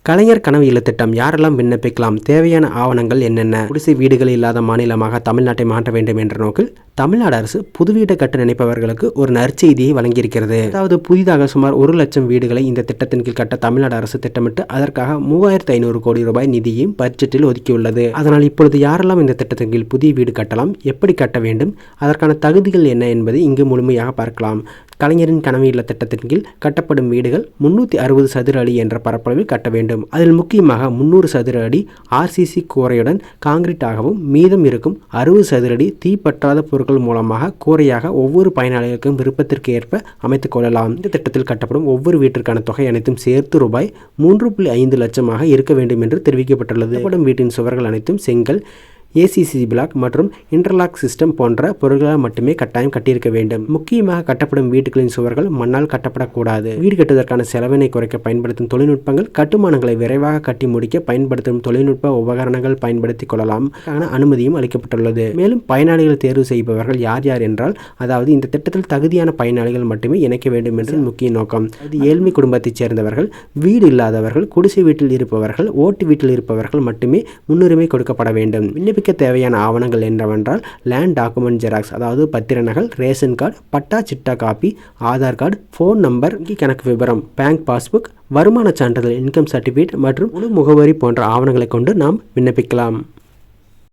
கலைஞர் கனவு இல்ல திட்டம் யாரெல்லாம் விண்ணப்பிக்கலாம்? தேவையான ஆவணங்கள் என்னென்ன? குடிசை வீடுகள் இல்லாத மாநிலமாக தமிழ்நாட்டை மாற்ற வேண்டும் என்ற நோக்கில் தமிழ்நாடு அரசு புது வீட்டை கட்ட நினைப்பவர்களுக்கு ஒரு நற்செய்தியை வழங்கியிருக்கிறது. அதாவது புதிதாக சுமார் 1 லட்சம் வீடுகளை இந்த திட்டத்தின் கீழ் கட்ட தமிழ்நாடு அரசு திட்டமிட்டு அதற்காக 3500 கோடி ரூபாய் நிதியையும் பட்ஜெட்டில் ஒதுக்கியுள்ளது. அதனால் இப்பொழுது யாரெல்லாம் இந்த திட்டத்தின் கீழ் புதிய வீடு கட்டலாம், எப்படி கட்ட வேண்டும், அதற்கான தகுதிகள் என்ன என்பதை இங்கு முழுமையாக பார்க்கலாம். கலைஞரின் கனவு இல்ல திட்டத்தின் கீழ் கட்டப்படும் வீடுகள் 360 சதுர அடி என்ற பரப்பளவில் கட்ட வேண்டும். அதில் முக்கியமாக 300 சதுர அடி RCC கூரையுடன் காங்கிரீட்டாகவும், மீதம் இருக்கும் 60 சதுர அடி தீப்பற்றாத பொருட்கள் மூலமாக கூரையாக ஒவ்வொரு பயனாளிகளுக்கும் விருப்பத்திற்கு ஏற்ப அமைத்துக் கொள்ளலாம். இந்த திட்டத்தில் கட்டப்படும் ஒவ்வொரு வீட்டிற்கான தொகை அனைத்தும் சேர்த்து ரூபாய் 3.5 லட்சமாக இருக்க வேண்டும் என்று தெரிவிக்கப்பட்டுள்ளது. கட்டப்படும் வீட்டின் சுவர்கள் அனைத்தும் செங்கல், ACC பிளாக் மற்றும் இன்டர்லாக் சிஸ்டம் போன்ற பொருட்களால் மட்டுமே கட்டாயம் கட்டியிருக்க வேண்டும். முக்கியமாக கட்டப்படும் வீடுகளின் சுவர்கள் மண்ணால் கட்டப்படக்கூடாது. வீடு கட்டுவதற்கான செலவினை குறைக்க பயன்படுத்தும் தொழில்நுட்பங்கள், கட்டுமானங்களை விரைவாக கட்டி முடிக்க பயன்படுத்தும் தொழில்நுட்ப உபகரணங்கள் பயன்படுத்திக் கொள்ளலாம் அனுமதியும் அளிக்கப்பட்டுள்ளது. மேலும் பயனாளிகள் தேர்வு செய்பவர்கள் யார் யார் என்றால், அதாவது இந்த திட்டத்தில் தகுதியான பயனாளிகள் மட்டுமே இணைக்க வேண்டும் என்று முக்கிய நோக்கம். அது ஏழ்மை குடும்பத்தைச் சேர்ந்தவர்கள், வீடு இல்லாதவர்கள், குடிசை வீட்டில் இருப்பவர்கள், ஓட்டு வீட்டில் இருப்பவர்கள் மட்டுமே முன்னுரிமை கொடுக்கப்பட வேண்டும். தேவையான ஆவணங்கள் என்னவென்றால், லேண்ட் டாக்குமெண்ட் ஜெராக்ஸ், அதாவது பத்திர நகல், ration card, patta chitta copy, Aadhaar card, phone number, வங்கி கணக்கு விவரம், பேங்க் பாஸ்புக், வருமான சான்றிதழ், இன்கம் சர்டிபிகேட் மற்றும் முழு முகவரி போன்ற ஆவணங்களை கொண்டு நாம் விண்ணப்பிக்கலாம்.